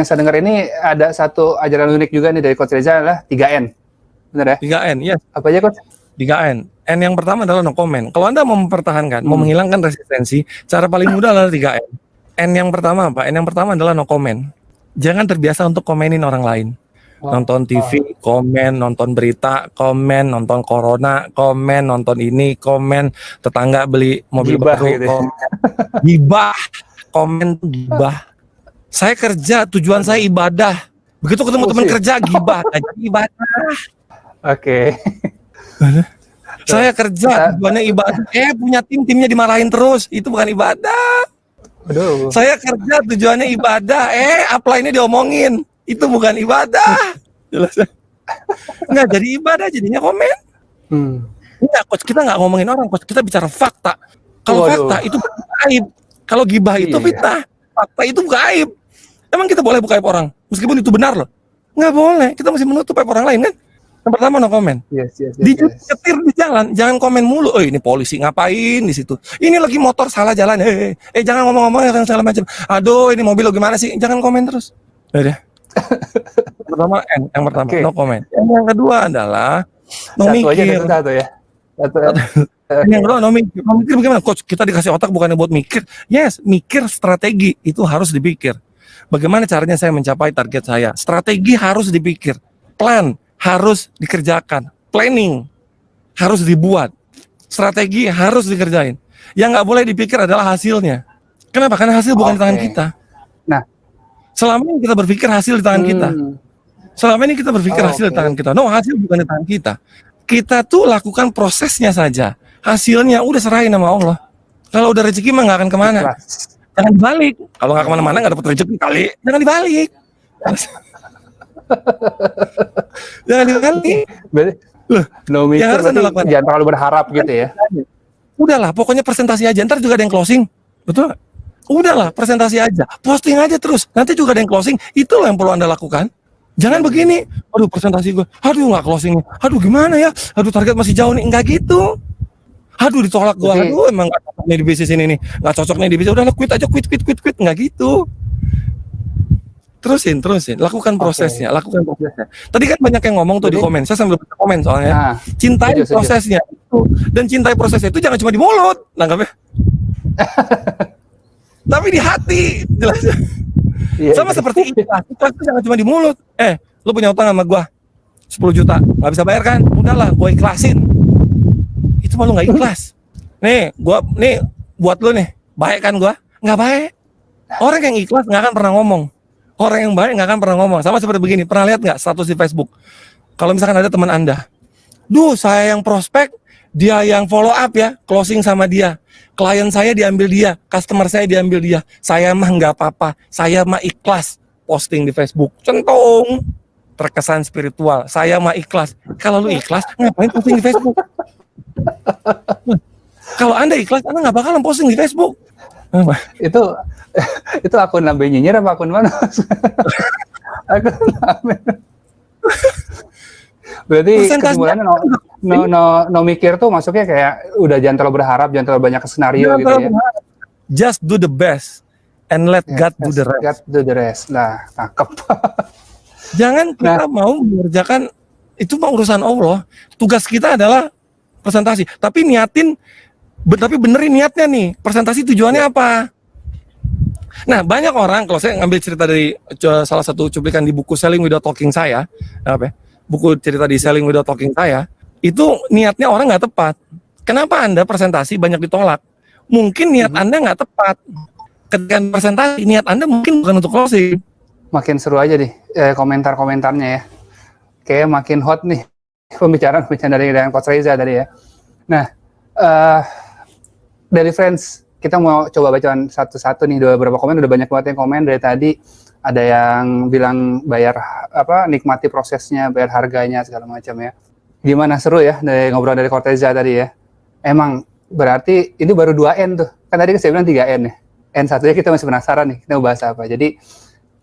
saya dengar ini ada satu ajaran unik juga nih dari Coach Reza adalah 3N. Benar ya? 3N, yes. Apa aja Coach? 3N. N yang pertama adalah no comment. Kalau Anda mau mempertahankan, mau menghilangkan resistensi, cara paling mudah adalah 3N. N yang pertama apa? N yang pertama adalah no comment. Jangan terbiasa untuk komenin orang lain. Nonton TV, komen, nonton berita, komen, nonton corona, komen, nonton ini, komen, tetangga beli mobil gibah baru, gitu. komen, gibah. Saya kerja, tujuan saya ibadah. Begitu ketemu teman kerja, gibah, ibadah. Oke. Saya kerja, tujuannya ibadah. Punya timnya dimarahin terus, itu bukan ibadah. Aduh. Saya kerja, tujuannya ibadah. Apply-nya diomongin. Itu bukan ibadah. Jelas. Nggak jadi ibadah, jadinya komen. Enggak, Coach, kita nggak ngomongin orang, Coach. Kita bicara fakta. Kalau fakta itu aib. Kalau gibah itu fitnah. fakta itu buka aib. Emang kita boleh buka aib orang? Meskipun itu benar loh. Nggak boleh, kita mesti menutup aib orang lain kan? Yang pertama no komen. Yes. Nyetir di jalan, jangan komen mulu. Oh ini polisi ngapain di situ? Ini lagi motor salah jalan. Jangan ngomong-ngomong yang salah macam. Aduh ini mobil lo gimana sih? Jangan komen terus. Udah. Yang pertama Okay. no comment. Yang kedua adalah no Satu aja mikir. satu ya. Satu ya. Yang kedua no mikir. No mikir bagaimana? Coach, kita dikasih otak bukannya buat mikir. Yes, mikir strategi itu harus dipikir. Bagaimana caranya saya mencapai target saya? Strategi harus dipikir. Plan harus dikerjakan. Planning harus dibuat. Strategi harus dikerjain. Yang nggak boleh dipikir adalah hasilnya. Kenapa? Karena hasil bukan di tangan kita. Nah, selama ini kita berpikir hasil di tangan kita. Selama ini kita berpikir hasil di tangan kita. No, hasil bukan di tangan kita. Kita tuh lakukan prosesnya saja. Hasilnya udah serahin sama Allah. Kalau udah rezeki mah nggak akan kemana. Ikhlas. Jangan dibalik. Kalau nggak kemana-mana nggak dapat rezeki kali. Jangan dibalik. Jangan dibalik. Berarti no yang mikir harus berarti Anda lakukan. jangan terlalu berharap gitu ya. Udahlah, pokoknya presentasi aja. Ntar juga ada yang closing. Betul nggak? Udahlah, presentasi aja. Posting aja terus. Nanti juga ada yang closing. Itulah yang perlu Anda lakukan. Jangan begini. Aduh, presentasi gue. Aduh, nggak closing. Aduh, gimana ya? Aduh, target masih jauh nih. Enggak gitu. Aduh, ditolak gue. Aduh, emang nggak cocok nih di bisnis ini nih. Nggak cocok nih di bisnis. Udah, quit aja. Quit. Nggak gitu. Terusin. Lakukan prosesnya. Tadi kan banyak yang ngomong tuh di komen. Saya sambil baca komen soalnya. Nah, cintai setuju. prosesnya itu. Dan cintai prosesnya itu jangan cuma di mulut. Nanggapnya. Tapi di hati. Jelas. Iya, Sama seperti ikhlas. Ikhlas itu jangan cuma di mulut. Lu punya utang sama gua 10 juta. Nggak bisa bayar kan? Udahlah, gua ikhlasin. Itu malu nggak ikhlas. Nih buat lu nih. Baik kan gua? Nggak baik. Orang yang ikhlas nggak akan pernah ngomong. Orang yang baik nggak akan pernah ngomong. Sama seperti begini. Pernah lihat nggak status di Facebook? Kalau misalkan ada teman Anda, saya yang prospek, dia yang follow up ya, closing sama dia. Klien saya diambil dia, customer saya diambil dia. Saya mah nggak apa-apa, saya mah ikhlas posting di Facebook. Centong, terkesan spiritual. Saya mah ikhlas. Kalau lu ikhlas, ngapain posting di Facebook? Kalau Anda ikhlas, Anda nggak bakalan posting di Facebook. Itu akun Nabi Nyinyir apa akun mana? Akun Nabi. Berarti kesimpulannya no mikir tuh masuknya kayak udah jangan terlalu berharap, jangan terlalu banyak skenario gitu ya. Just do the best and let God do the rest. God do the rest. Nah, cakep. Jangan kita mau mengerjakan itu mah urusan Allah. Tugas kita adalah presentasi. Tapi benerin niatnya nih. Presentasi tujuannya apa? Nah, banyak orang, kalau saya ngambil cerita dari salah satu cuplikan di buku Selling Without Talking saya, buku cerita di Selling Without Talking saya, itu niatnya orang nggak tepat. Kenapa Anda presentasi banyak ditolak? Mungkin niat Anda nggak tepat. Ketika presentasi, niat Anda mungkin bukan untuk closing. Makin seru aja nih komentar-komentarnya ya. Kayak makin hot nih pembicaraan dari Coach Reza tadi ya. Nah, dari friends, kita mau coba bacaan satu-satu nih, beberapa komen, udah banyak banget yang komen dari tadi. Ada yang bilang nikmati prosesnya, bayar harganya segala macam ya. Gimana, seru ya dari ngobrol dari Corteza tadi ya. Emang berarti ini baru 2N tuh. Kan tadi saya bilang 3N ya. N1-nya kita masih penasaran nih, kita mau bahas apa. Jadi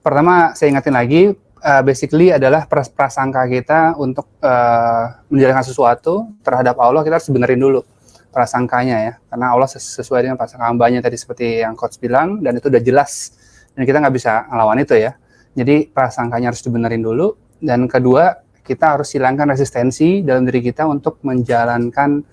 pertama saya ingatin lagi, basically adalah prasangka kita untuk menjalankan sesuatu terhadap Allah, kita harus benerin dulu prasangkanya ya. Karena Allah sesuai dengan prasangka hambanya tadi seperti yang Coach bilang, dan itu udah jelas. Dan kita nggak bisa ngelawan itu ya. Jadi prasangkanya harus dibenerin dulu. Dan kedua, kita harus hilangkan resistensi dalam diri kita untuk menjalankan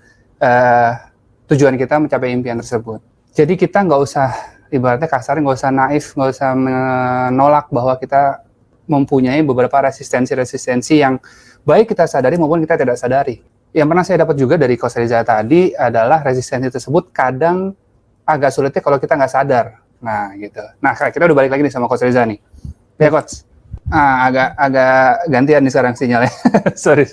tujuan kita mencapai impian tersebut. Jadi kita nggak usah, ibaratnya kasarnya nggak usah naif, nggak usah menolak bahwa kita mempunyai beberapa resistensi-resistensi yang baik kita sadari maupun kita tidak sadari. Yang pernah saya dapat juga dari Coach Reza tadi adalah resistensi tersebut kadang agak sulitnya kalau kita nggak sadar. Nah gitu. Nah kita udah balik lagi nih sama Coach Reza nih. Ya Coach. Agak gantian nih sekarang sinyalnya. sorry.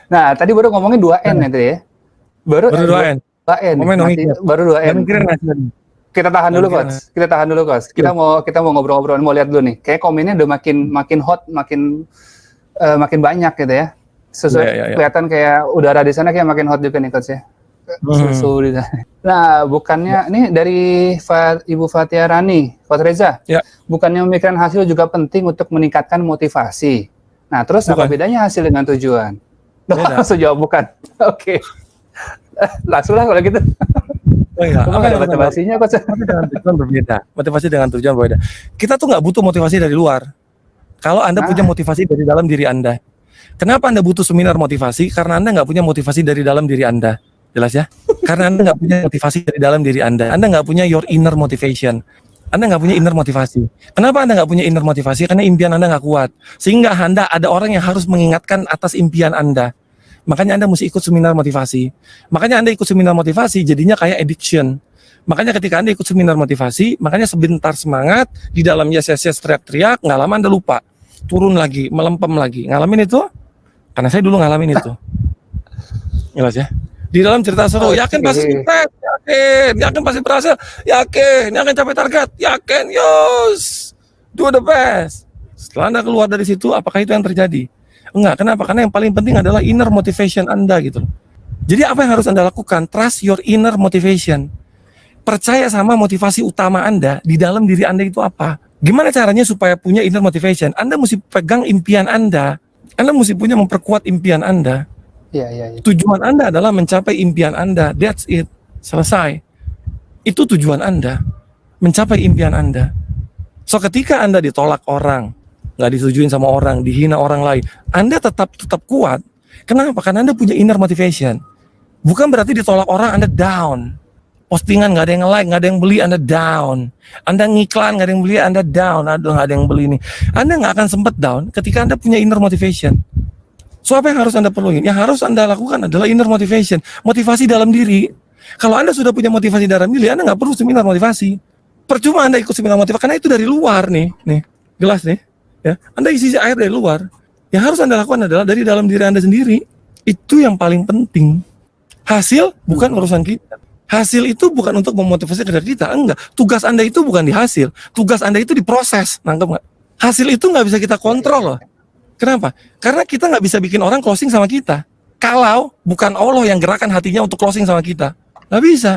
Nah tadi baru ngomongin 2N itu ya. Baru 2N. 2N. Baru 2N. Kita tahan dulu Coach. Kita mau ngobrol-ngobrol, mau lihat dulu nih. Kayak komennya udah makin hot, makin banyak gitu ya. Sesuai kelihatan kayak udara di sana kayak makin hot juga nih Coach ya. susu di sana. Nah, bukannya ini dari Ibu Fatia Rani, Coach Reza, Ya. bukannya memikirkan hasil juga penting untuk meningkatkan motivasi. Nah, terus apa Bukan. bedanya hasil dengan tujuan? Beda. Langsung jawab bukan. Oke. Langsung lah kalau gitu. Oh iya, Apa ada motivasinya, Coach? Motivasi dengan tujuan berbeda. Motivasi dengan tujuan berbeda. Kita tuh nggak butuh motivasi dari luar. Kalau Anda punya motivasi dari dalam diri Anda. Kenapa Anda butuh seminar motivasi? Karena Anda nggak punya motivasi dari dalam diri Anda. Jelas ya? Karena Anda nggak punya motivasi dari dalam diri Anda. Anda nggak punya your inner motivation. Anda nggak punya inner motivasi. Kenapa Anda nggak punya inner motivasi? Karena impian Anda nggak kuat. Sehingga Anda ada orang yang harus mengingatkan atas impian Anda. Makanya Anda mesti ikut seminar motivasi. Makanya Anda ikut seminar motivasi jadinya kayak addiction. Makanya ketika Anda ikut seminar motivasi, makanya sebentar semangat, di dalam yes teriak-teriak, nggak lama Anda lupa. Turun lagi, melempem lagi. Ngalamin itu? Karena saya dulu ngalamin itu. Jelas ya? Di dalam cerita seru, yakin pasti sukses, yakin pasti berhasil, yakin capai target, yakin, yos, do the best. Setelah Anda keluar dari situ, apakah itu yang terjadi? Enggak, kenapa? Karena yang paling penting adalah inner motivation Anda gitu. Jadi apa yang harus Anda lakukan? Trust your inner motivation. Percaya sama motivasi utama Anda di dalam diri Anda itu apa. Gimana caranya supaya punya inner motivation? Anda mesti pegang impian Anda. Anda mesti punya memperkuat impian Anda. Iya. Tujuan Anda adalah mencapai impian Anda. That's it. Selesai. Itu tujuan Anda. Mencapai impian Anda. So ketika Anda ditolak orang, nggak disetujuin sama orang, dihina orang lain, Anda tetap kuat. Kenapa? Karena Anda punya inner motivation. Bukan berarti ditolak orang Anda down. Postingan nggak ada yang like, nggak ada yang beli, Anda down. Anda ngiklan nggak ada yang beli, Anda down. Aduh, nggak ada yang beli nih. Anda nggak akan sempat down ketika Anda punya inner motivation. So apa yang harus Anda perluin? Yang harus Anda lakukan adalah inner motivation, motivasi dalam diri. Kalau Anda sudah punya motivasi dalam diri, Anda nggak perlu seminar motivasi. Percuma Anda ikut seminar motivasi karena itu dari luar nih, gelas nih. Ya, Anda isi air dari luar. Yang harus Anda lakukan adalah dari dalam diri Anda sendiri. Itu yang paling penting. Hasil bukan urusan kita. Hasil itu bukan untuk memotivasi kerja kita, enggak. Tugas Anda itu bukan di hasil. Tugas Anda itu di proses, nangkep nggak? Hasil itu nggak bisa kita kontrol loh. Kenapa? Karena kita nggak bisa bikin orang closing sama kita. Kalau bukan Allah yang gerakan hatinya untuk closing sama kita, nggak bisa.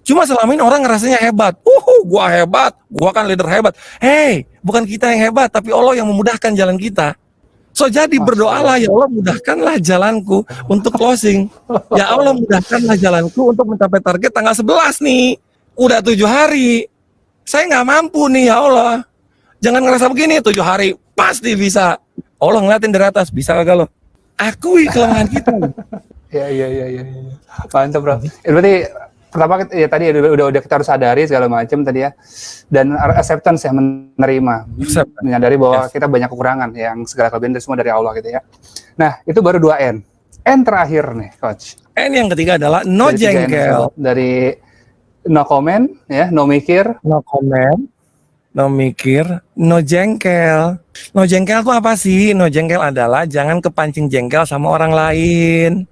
Cuma selama ini orang ngerasanya hebat. Gua hebat, gua kan leader hebat. Hey, bukan kita yang hebat, tapi Allah yang memudahkan jalan kita. So jadi berdoalah, ya Allah mudahkanlah jalanku untuk closing. Ya Allah mudahkanlah jalanku untuk mencapai target tanggal 11 nih. Udah 7 hari. Saya nggak mampu nih ya Allah. Jangan ngerasa begini, 7 hari pasti bisa. Allah ngeliatin dari atas, bisa kagak lo? Akui kelemahan kita. Iya. Mantap, Bro. Berarti pertama ya tadi udah kita harus sadari segala macam tadi ya, dan acceptance ya, menerima, menyadari bahwa kita banyak kekurangan, yang segala kelebihan itu semua dari Allah gitu ya. Nah itu baru 2 N terakhir nih Coach. N yang ketiga adalah no jengkel. Dari no comment ya, no mikir, no comment, no mikir, no jengkel. No jengkel itu apa sih? No jengkel adalah jangan kepancing jengkel sama orang lain.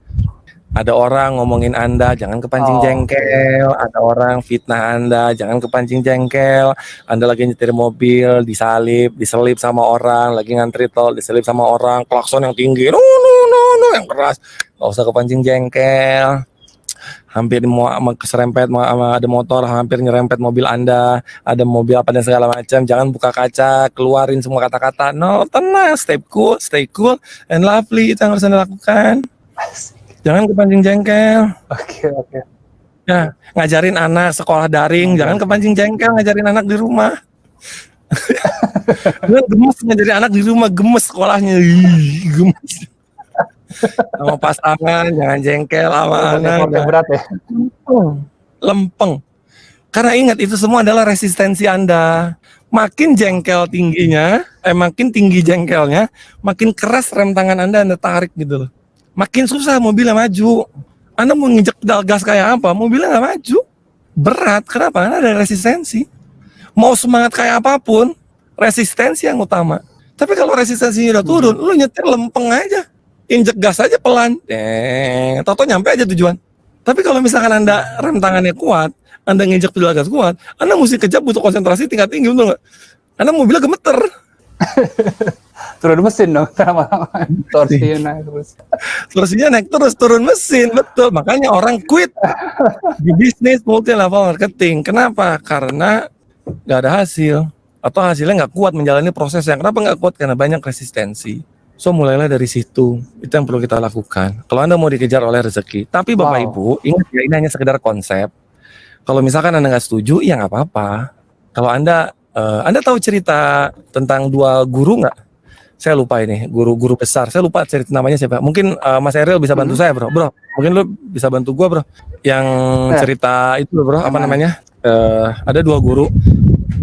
Ada orang ngomongin Anda, jangan kepancing jengkel. Ada orang fitnah Anda, jangan kepancing jengkel. Anda lagi nyetir mobil, diselip sama orang, lagi ngantri tol, diselip sama orang, klakson yang tinggi, no, yang keras. Gak usah kepancing jengkel. Hampir mau keserempet, ada motor hampir nyerempet mobil Anda, ada mobil apa dan segala macam. Jangan buka kaca, keluarin semua kata-kata. No, tenang, stay cool and lovely. Itu yang harus Anda lakukan. Jangan kepancing jengkel. Oke. Ya, ngajarin anak sekolah daring, jangan kepancing jengkel ngajarin anak di rumah. Gemes ngajarin anak di rumah, gemes sekolahnya. Gemes. Sama pasangan, jangan jengkel sama anak. Berat ya. Lempeng. Karena ingat, itu semua adalah resistensi Anda. Makin jengkel tingginya, makin tinggi jengkelnya, makin keras rem tangan Anda tarik gitu loh. Makin susah mobilnya maju. Anda mau nginjek pedal gas kayak apa, mobilnya nggak maju. Berat, kenapa? Karena ada resistensi. Mau semangat kayak apapun, resistensi yang utama. Tapi kalau resistensinya udah turun, lu nyetir lempeng aja. Injek gas aja pelan. Tau-tau nyampe aja tujuan. Tapi kalau misalkan Anda rem tangannya kuat, Anda nginjek pedal gas kuat, Anda mesti kejap, butuh konsentrasi tingkat tinggi, betul nggak? Anda mobilnya gemeter. Turun mesin dong, lama-lama torsinya naik terus. Torsinya naik terus, turun mesin, betul. Makanya orang quit di bisnis multi level marketing. Kenapa? Karena nggak ada hasil atau hasilnya nggak kuat menjalani prosesnya. Kenapa nggak kuat? Karena banyak resistensi. So mulailah dari situ. Itu yang perlu kita lakukan. Kalau Anda mau dikejar oleh rezeki, tapi Bapak Ibu ingat ya, ini hanya sekedar konsep. Kalau misalkan Anda nggak setuju, ya nggak apa-apa. Kalau Anda tahu cerita tentang dua guru nggak? Saya lupa ini, guru-guru besar. Saya lupa cerita namanya siapa. Mungkin Mas Eril bisa bantu saya, bro. Mungkin lu bisa bantu gua, bro. Yang cerita itu, bro. Apa namanya? Ada dua guru.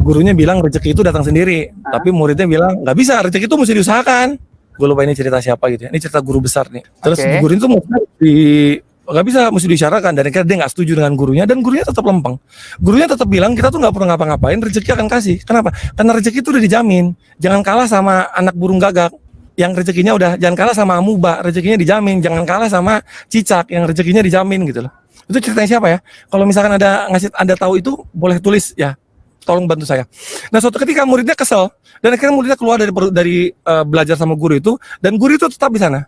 Gurunya bilang rezeki itu datang sendiri, tapi muridnya bilang nggak bisa. Rezeki itu mesti diusahakan. Gue lupa ini cerita siapa gitu ya. Ini cerita guru besar nih. Terus guru itu nggak bisa, mesti disyaratkan, dan akhirnya dia nggak setuju dengan gurunya, dan gurunya tetap lempeng. Gurunya tetap bilang kita tuh nggak perlu ngapa-ngapain, rezeki akan kasih. Kenapa? Karena rezeki itu udah dijamin. Jangan kalah sama anak burung gagak yang rezekinya udah, jangan kalah sama amuba, rezekinya dijamin. Jangan kalah sama cicak yang rezekinya dijamin gitu loh. Itu ceritanya siapa ya? Kalau misalkan Anda tahu itu, boleh tulis ya. Tolong bantu saya. Nah, suatu ketika muridnya kesel, dan akhirnya muridnya keluar dari belajar sama guru itu, dan guru itu tetap di sana.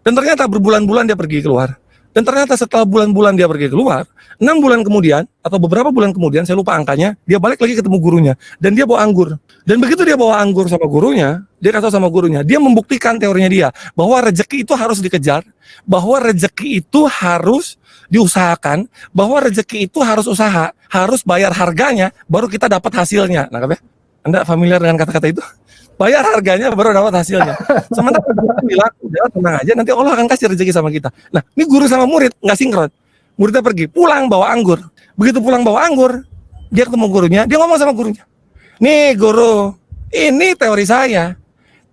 Dan ternyata berbulan-bulan dia pergi keluar. Dan ternyata setelah bulan-bulan dia pergi keluar, 6 bulan kemudian, atau beberapa bulan kemudian, saya lupa angkanya, dia balik lagi ketemu gurunya. Dan dia bawa anggur. Dan begitu dia bawa anggur sama gurunya, dia kata sama gurunya, dia membuktikan teorinya dia, bahwa rezeki itu harus dikejar, bahwa rezeki itu harus diusahakan, bahwa rezeki itu harus usaha, harus bayar harganya, baru kita dapat hasilnya. Nah, Anda familiar dengan kata-kata itu? Bayar harganya baru dapat hasilnya. Sementara guru bilang, udah tenang aja, nanti Allah akan kasih rezeki sama kita. Nah, ini guru sama murid nggak sinkron. Muridnya pergi, pulang bawa anggur. Begitu pulang bawa anggur, dia ketemu gurunya, dia ngomong sama gurunya, nih guru, ini teori saya.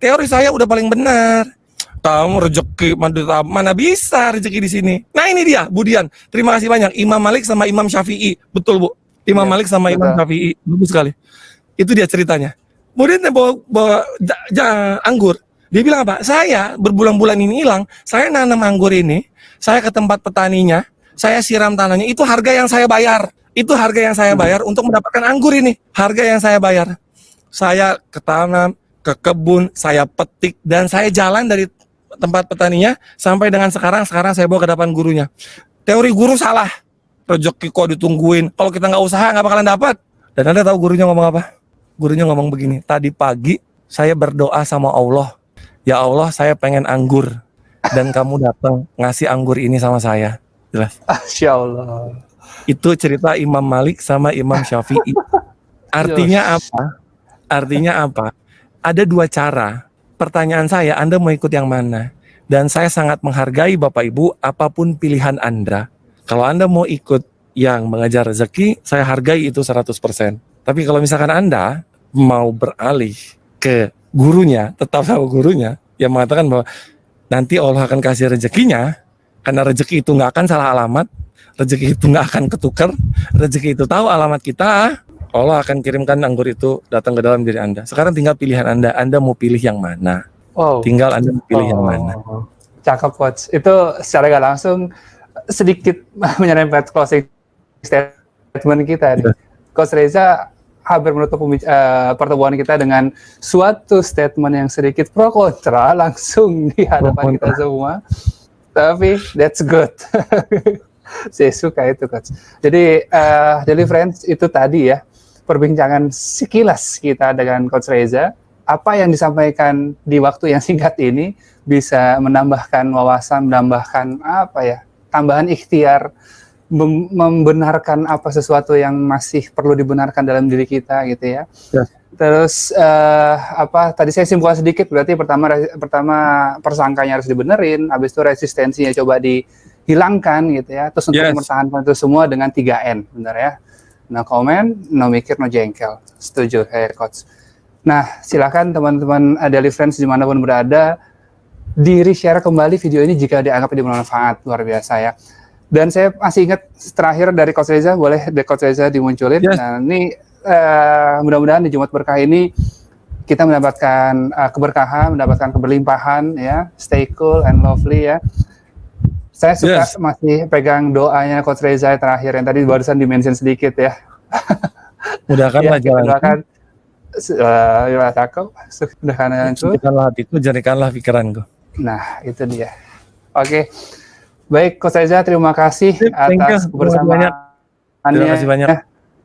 Teori saya udah paling benar. Tahu rezeki mana bisa rezeki di sini. Nah, ini dia, Budian. Terima kasih banyak. Imam Malik sama Imam Syafi'i. Betul, Bu. Imam Malik sama Imam Syafi'i. Bagus sekali. Itu dia ceritanya. Muridnya bawa anggur. Dia bilang apa? Saya berbulan-bulan ini hilang. Saya nanam anggur ini. Saya ke tempat petaninya. Saya siram tanahnya. Itu harga yang saya bayar. Itu harga yang saya bayar untuk mendapatkan anggur ini. Harga yang saya bayar. Saya ke tanam, ke kebun, saya petik, dan saya jalan dari tempat petaninya sampai dengan sekarang saya bawa ke depan gurunya. Teori guru salah. Rezeki kok ditungguin. Kalau kita nggak usaha nggak bakalan dapat. Dan Anda tahu gurunya ngomong apa? Gurunya ngomong begini, tadi pagi saya berdoa sama Allah, ya Allah saya pengen anggur, dan kamu datang ngasih anggur ini sama saya. Jelas? Masya Allah. Itu cerita Imam Malik sama Imam Syafi'i. Artinya apa? Artinya apa? Ada dua cara. Pertanyaan saya, Anda mau ikut yang mana? Dan saya sangat menghargai Bapak Ibu, apapun pilihan Anda. Kalau Anda mau ikut yang mengejar rezeki, saya hargai itu 100%. Tapi kalau misalkan Anda mau beralih ke gurunya, tetap sama gurunya, yang mengatakan bahwa nanti Allah akan kasih rezekinya, karena rezeki itu nggak akan salah alamat, rezeki itu nggak akan ketukar, rezeki itu tahu alamat kita, Allah akan kirimkan anggur itu datang ke dalam diri Anda. Sekarang tinggal pilihan Anda mau pilih yang mana. Tinggal Anda pilih yang mana. Cakep, Coach. Itu secara gak langsung sedikit menyerempet closing statement kita nih. Coach Reza hampir menutup pertemuan kita dengan suatu statement yang sedikit pro kontra langsung di hadapan kita semua. Tapi that's good. Saya suka itu, Coach. Jadi Daily Friends itu tadi ya perbincangan sekilas kita dengan Coach Reza. Apa yang disampaikan di waktu yang singkat ini bisa menambahkan wawasan, menambahkan tambahan ikhtiar, membenarkan apa sesuatu yang masih perlu dibenarkan dalam diri kita gitu ya. Terus tadi saya simpulkan sedikit, berarti pertama persangkanya harus dibenerin, habis itu resistensinya coba dihilangkan gitu ya. Terus untuk mempertahankan itu semua dengan 3N, benar ya. No comment, no mikir, no jengkel. Setuju, Coach. Nah, silakan teman-teman Daily Friends dimanapun berada, di-share kembali video ini jika dianggap bermanfaat, luar biasa ya. Dan saya masih ingat terakhir dari Coach Reza, boleh dari Coach Reza dimunculin. Nah, ini mudah-mudahan di Jumat Berkah ini kita mendapatkan keberkahan, mendapatkan keberlimpahan ya. Stay cool and lovely ya. Saya suka masih pegang doanya Coach Reza terakhir yang tadi barusan di-mention sedikit ya. Mudahkanlah jalan. Gimana cakep? Sudah kananku. Sempitkanlah hatiku, jernihkanlah pikiranku. Nah, itu dia. Oke. Baik, Coach Reza, terima kasih Thank you. atas kebersamaannya. Terima kasih banyak.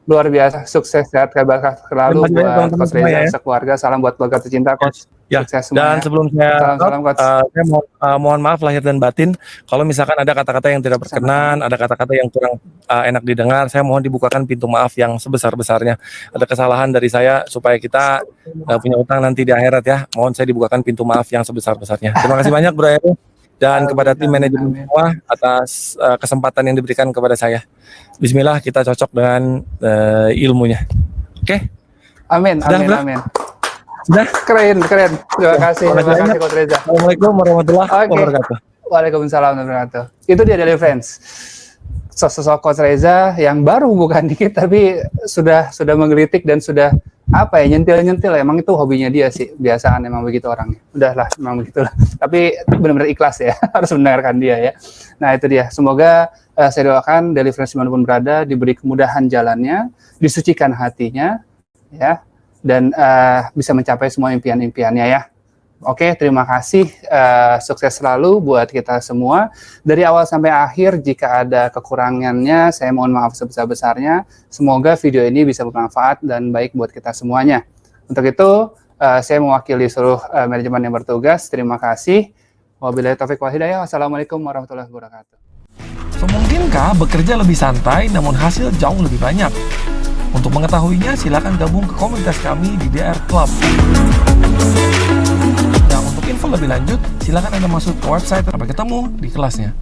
Luar biasa, sukses, sehat, kabar selalu Terima kasih banyak, buat teman-teman Coach Reza semua, ya. sekeluarga. Salam buat keluarga tercinta, Coach. Ya, Sukses dan semuanya. sebelum saya Salam, Coach. saya mohon maaf lahir dan batin kalau misalkan ada kata-kata yang tidak berkenan, ada kata-kata yang kurang enak didengar, saya mohon dibukakan pintu maaf yang sebesar-besarnya. Ada kesalahan dari saya supaya kita punya utang nanti di akhirat ya. Mohon saya dibukakan pintu maaf yang sebesar-besarnya. Terima kasih banyak Bro Heru dan kepada tim manajemen semua atas kesempatan yang diberikan kepada saya. Bismillah, kita cocok dengan ilmunya. Oke? Amin, Sudah, amin, Bro? amin. Sudah? Keren. Terima kasih, Coach Reza. Assalamualaikum warahmatullahi Oke. wabarakatuh. Waalaikumsalam warahmatullahi wabarakatuh. Itu dia Daily Friends. Sosok Coach Reza yang baru bukan dikit tapi sudah menggelitik dan sudah nyentil. Emang itu hobinya dia sih. Biasaan emang begitu orangnya. Udahlah, emang begitulah. Tapi benar-benar ikhlas ya. Harus mendengarkan dia ya. Nah, itu dia. Semoga saya doakan Daily Friends dimanapun berada diberi kemudahan jalannya, disucikan hatinya ya. Dan bisa mencapai semua impian-impiannya ya. Oke, terima kasih. Sukses selalu buat kita semua. Dari awal sampai akhir, jika ada kekurangannya, saya mohon maaf sebesar-besarnya. Semoga video ini bisa bermanfaat dan baik buat kita semuanya. Untuk itu, saya mewakili seluruh manajemen yang bertugas. Terima kasih. Wabillahi taufiq wal hidayah. Wassalamualaikum warahmatullahi wabarakatuh. Mungkinkah bekerja lebih santai namun hasil jauh lebih banyak? Untuk mengetahuinya, silakan gabung ke komunitas kami di DR Club. Nah, untuk info lebih lanjut, silakan Anda masuk ke website. Sampai ketemu di kelasnya.